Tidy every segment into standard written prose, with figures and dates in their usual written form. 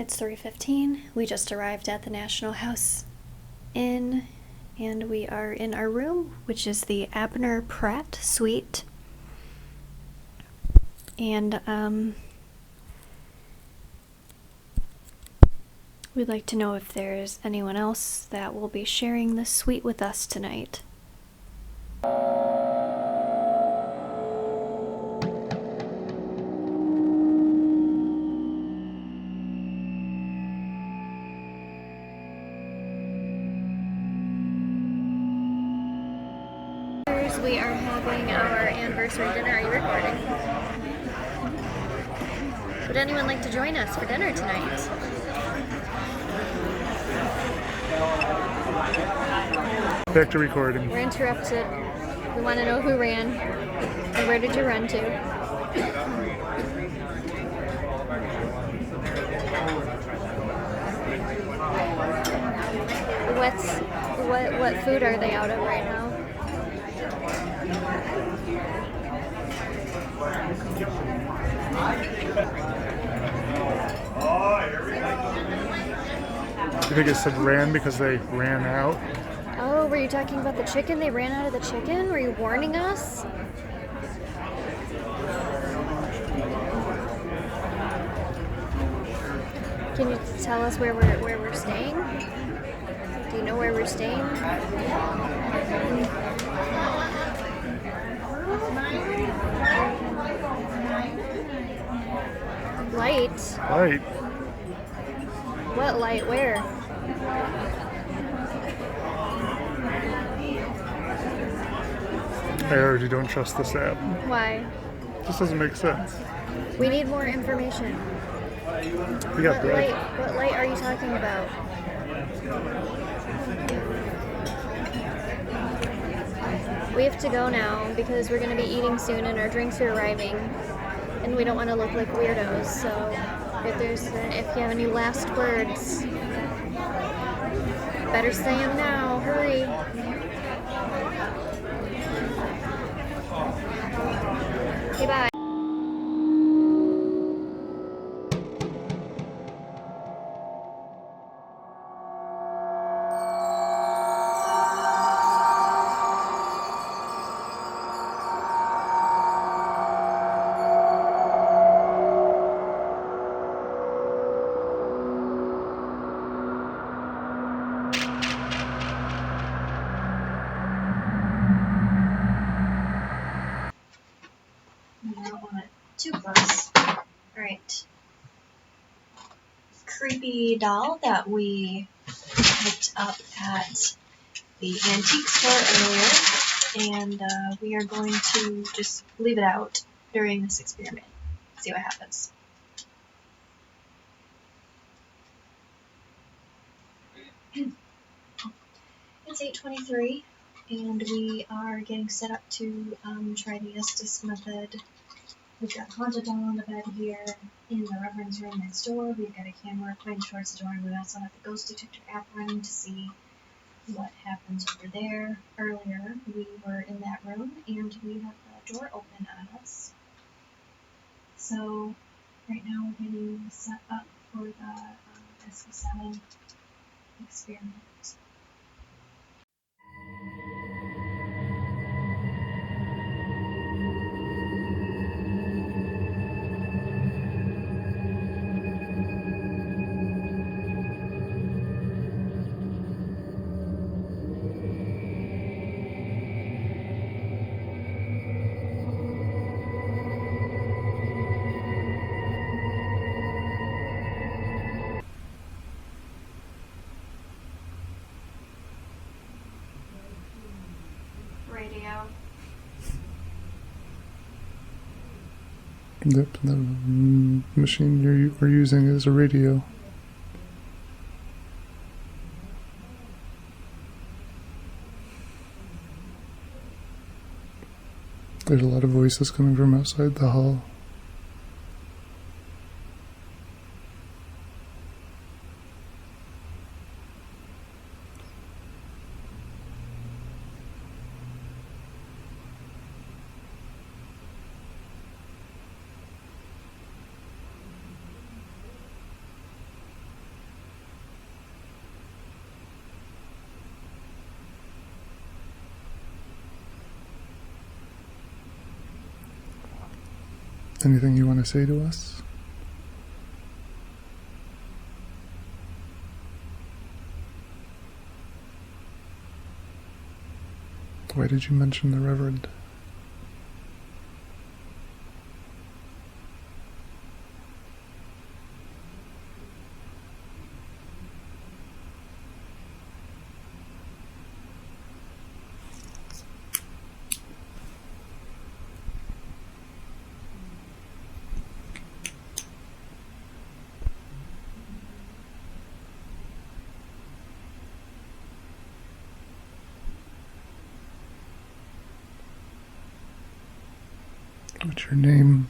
It's 3:15. We just arrived at the National House Inn, and we are in our room, which is the Abner Pratt Suite. And we'd like to know if there's anyone else that will be sharing this suite with us tonight. We are having our anniversary dinner. Are you recording? Would anyone like to join us for dinner tonight? Back to recording. We're interrupted. We want to know who ran and where did you run to? What food are they out of right now? You think it said ran because they ran out? Oh, were you talking about the chicken? They ran out of the chicken? Were you warning us? Can you tell us where we're staying? Do you know where we're staying? Light? Light. What light? Where? I already don't trust this app. Why? This doesn't make sense. We need more information. We got bread. What light are you talking about? We have to go now because we're going to be eating soon and our drinks are arriving. And we don't want to look like weirdos, so if you have any last words, better say them now. Hurry. Okay, bye. Two plus. Alright. Creepy doll that we picked up at the antique store earlier, and we are going to just leave it out during this experiment. See what happens. It's 8:23, and we are getting set up to try the Estes Method. We've got a haunted doll on the bed here in the reference room next door. We've got a camera pointed towards the door, and we also have the GhostDetector App running to see what happens over there. Earlier, we were in that room, and we have the door open on us. So, right now we're getting set up for the SB7 experiment. Radio. Yep, the machine we're using is a radio. There's a lot of voices coming from outside the hall. Anything you want to say to us? Why did you mention the Reverend? What's your name?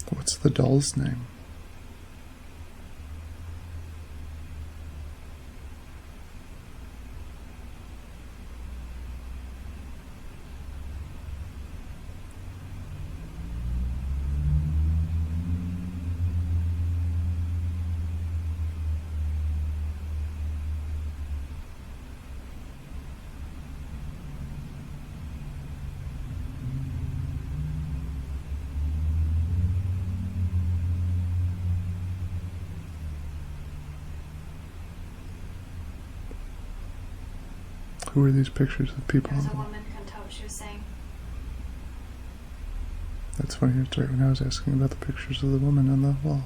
What's the doll's name? Who are these pictures of people? There's a woman, couldn't tell what she was saying. That's funny, it's right when I was asking about the pictures of the woman on the wall.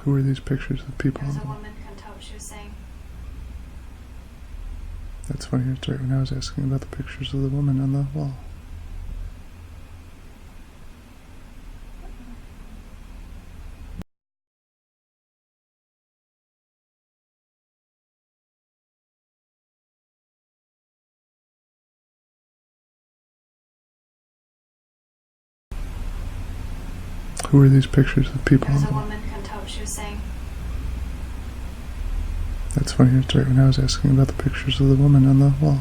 Who are these pictures of people? There's a woman, couldn't tell what she was saying. That's funny, it's right when I was asking about the pictures of the woman on the wall. Who are these pictures of people? There's a woman, couldn't tell what she was saying. That's funny, it's right when I was asking about the pictures of the woman on the wall.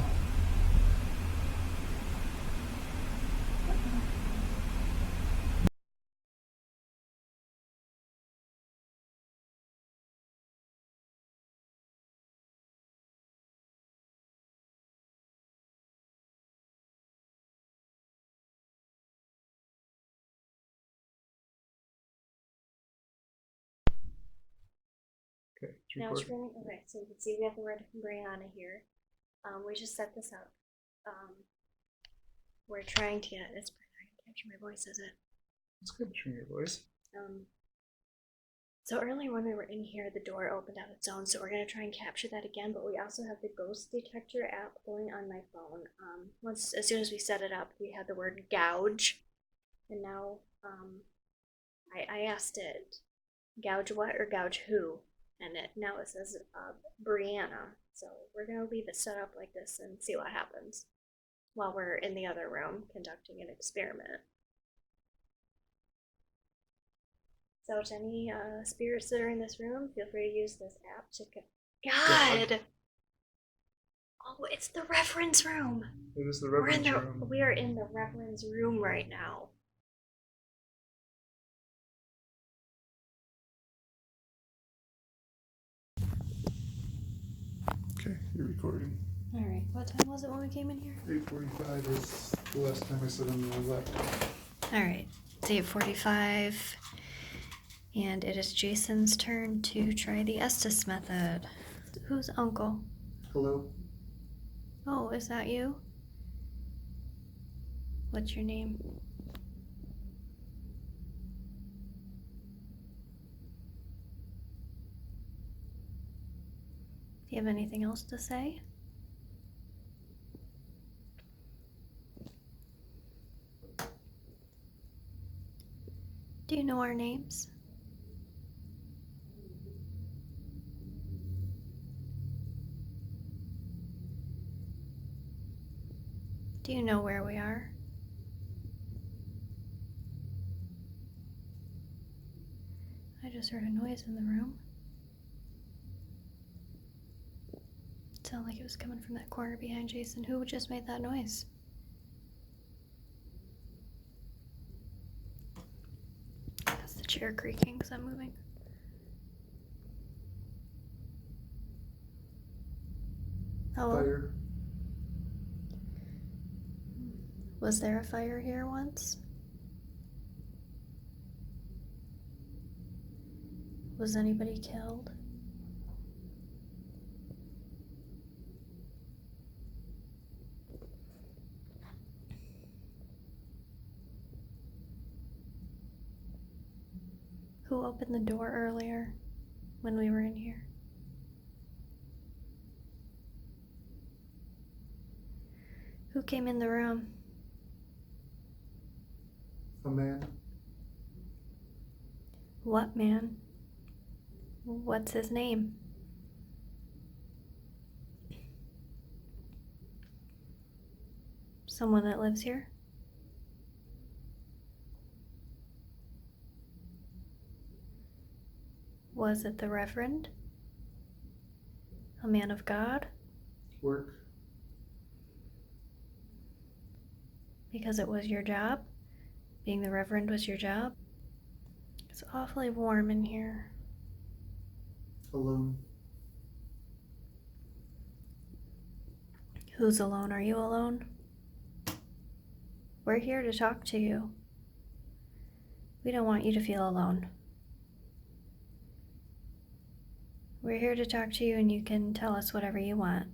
Okay, Now it's really okay. So you can see we have the word Brianna here. We just set this up. We're trying to get it's I can capture my voice, is it? It's good to your voice. So earlier when we were in here, the door opened on its own. So we're gonna try and capture that again. But we also have the Ghost Detector app going on my phone. As soon as we set it up, we had the word gouge, and now I asked it, gouge what or gouge who, and now it says Brianna. So we're gonna leave it set up like this and see what happens while we're in the other room conducting an experiment. So to any spirits that are in this room, feel free to use this app to God! Oh, it's the reference room! It is the We are in the reference room right now. Okay, you're recording. Alright, what time was it when we came in here? 8:45 is the last time I said on the left. Alright, it's 8:45. And it is Jason's turn to try the Estes Method. Who's Uncle? Hello? Oh, is that you? What's your name? Do you have anything else to say? Do you know our names? Do you know where we are? just heard a noise in the room. It sounded like it was coming from that corner behind Jason. Who just made that noise? That's the chair creaking because I'm moving. Hello? Fire. Was there a fire here once? Was anybody killed? Who opened the door earlier when we were in here? Who came in the room? A man. What man? What's his name? Someone that lives here? Was it the Reverend? A man of God? Work. Because it was your job? Being the Reverend was your job? It's awfully warm in here. Alone. Who's alone? Are you alone? We're here to talk to you. We don't want you to feel alone. We're here to talk to you and you can tell us whatever you want.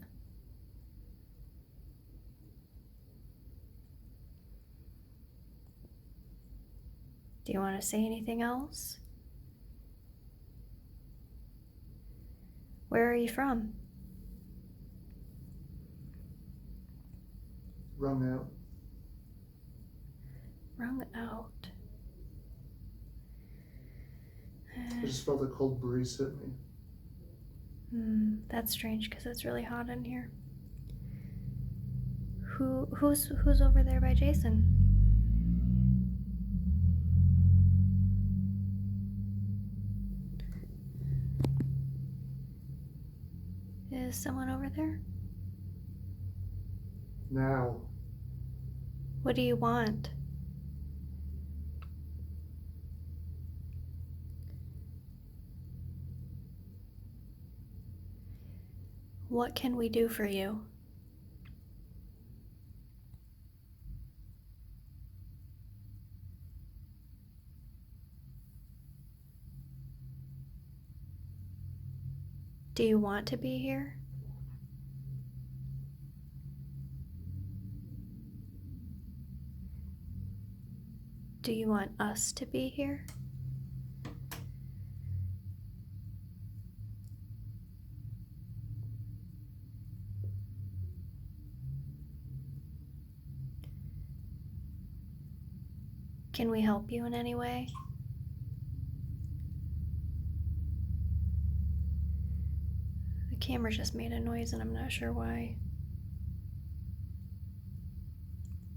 Do you want to say anything else? Where are you from? Wrung out. Wrung out. I just felt a cold breeze hit me. That's strange because it's really hot in here. Who's over there by Jason? Is someone over there? Now. What do you want? What can we do for you? Do you want to be here? Do you want us to be here? Can we help you in any way? The camera just made a noise and I'm not sure why.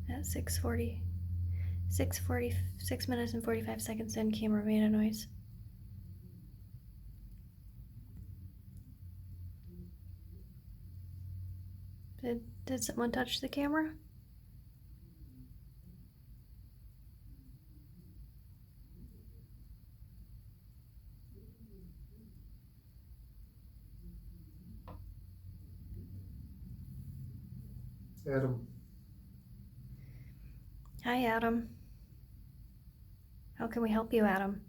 At 6:40, 6 minutes and 45 seconds in, camera made a noise. Did someone touch the camera? Adam. Hi, Adam. How can we help you, Adam?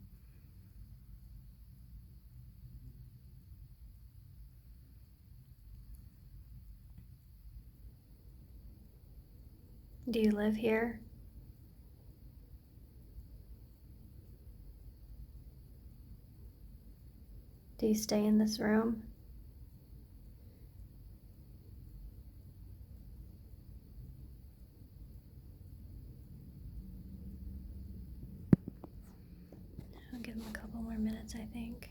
Do you live here? Do you stay in this room? I'll give him a couple more minutes, I think.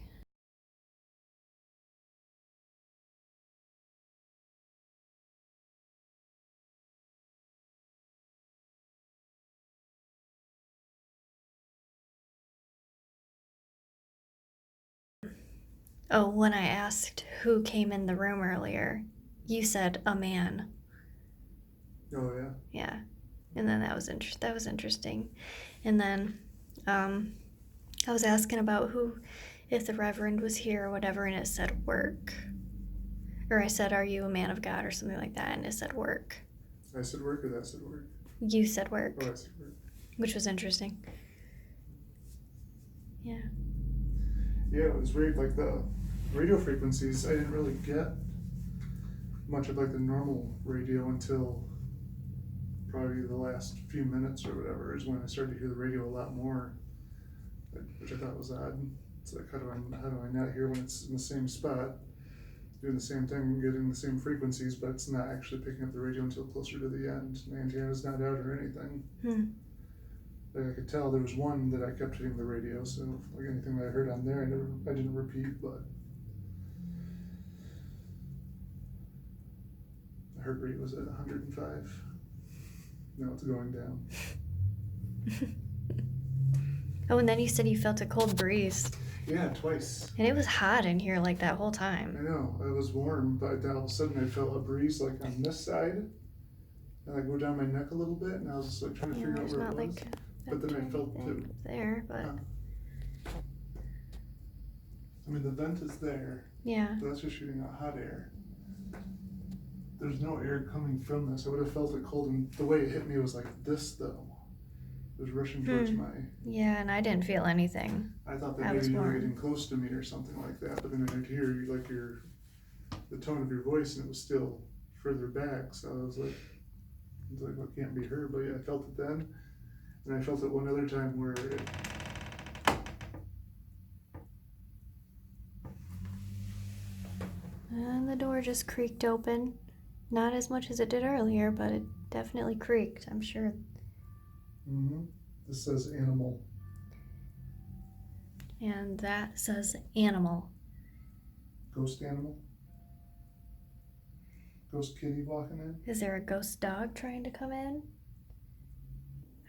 Oh, when I asked who came in the room earlier, you said a man. Oh yeah. Yeah. And then that was interesting. And then I was asking about who, if the Reverend was here or whatever, and it said work. Or I said, "Are you a man of God?" or something like that, and it said work. I said work or that said work? You said work. Oh, I said work. Which was interesting. Yeah. Yeah, it was weird. Like the radio frequencies, I didn't really get much of like the normal radio until probably the last few minutes or whatever is when I started to hear the radio a lot more, which I thought was odd. It's like how do I not hear when it's in the same spot, doing the same thing, getting the same frequencies, but it's not actually picking up the radio until closer to the end. The antenna's not out or anything. Like I could tell there was one that I kept hitting the radio, so like anything that I heard on there, I didn't repeat, but the heart rate was at 105. Now it's going down. Oh, and then you said you felt a cold breeze. Yeah, twice. And it was hot in here like that whole I time. know, it was warm, but then all of a sudden I felt a breeze like on this side, and I go down my neck a little bit, and I was just like trying to figure out There's where not it was. like But then I felt anything there, but I mean, the vent is there, yeah. but that's just shooting out hot air. There's no air coming from this. I would have felt it cold, and the way it hit me was like this, though. It was rushing towards my... Yeah, and I didn't feel anything. I thought that maybe you were getting close to me or something like that, but then I could hear you, like the tone of your voice, and it was still further back, so I was like, well, it can't be her, but yeah, I felt it then, and I felt it one other time where it... And the door just creaked open. Not as much as it did earlier, but it definitely creaked, I'm sure. This says animal. And that says animal. Ghost animal? Ghost kitty walking in? Is there a ghost dog trying to come in?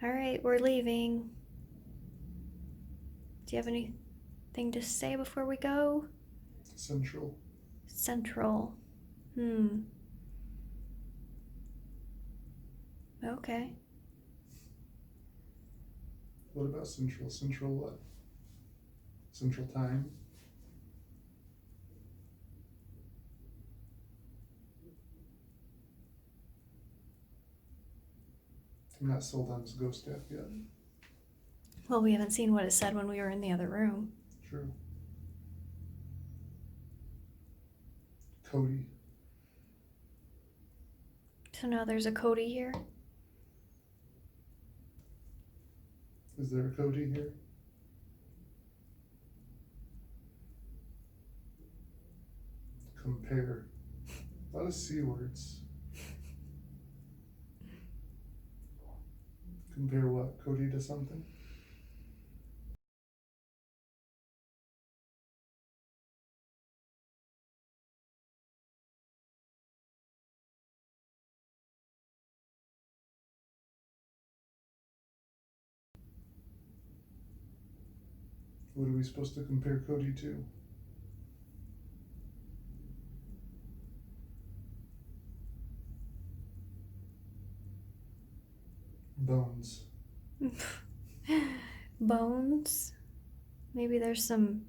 Alright, we're leaving. Do you have anything to say before we go? Central. Okay. What about Central? Central what? Central Time? I'm not sold on this ghost app yet. Well, we haven't seen what it said when we were in the other room. True. Cody. So now there's a Cody here? Is there a Cody here? Compare. A lot of C words. Compare what? Cody to something? What are we supposed to compare Cody to? Bones. Bones? Maybe there's some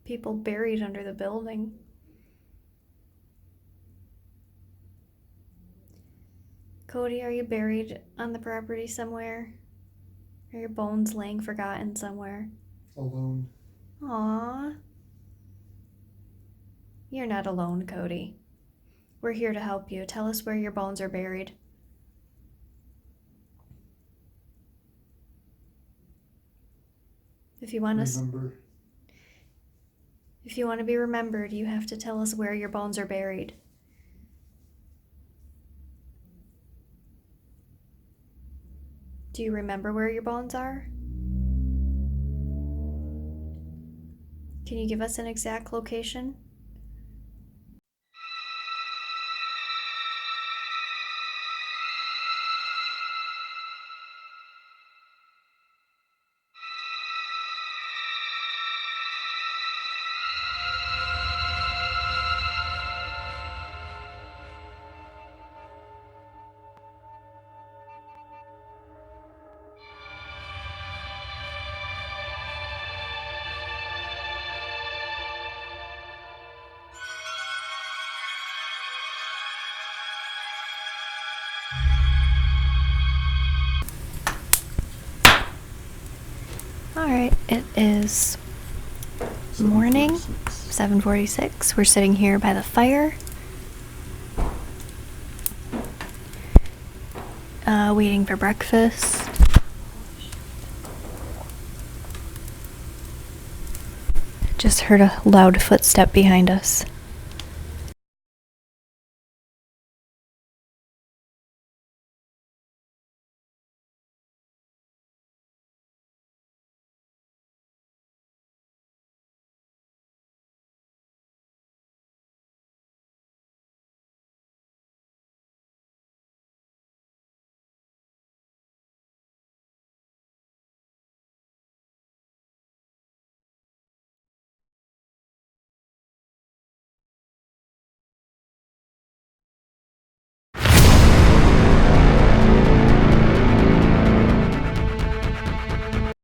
people buried under the building. Cody, are you buried on the property somewhere? Are your bones laying forgotten somewhere? Alone. Aww. You're not alone, Cody. We're here to help you. Tell us where your bones are buried. If you want to be remembered, you have to tell us where your bones are buried. Do you remember where your bones are? Can you give us an exact location? Alright, it is morning, 7:46. We're sitting here by the fire, waiting for breakfast. Just heard a loud footstep behind us.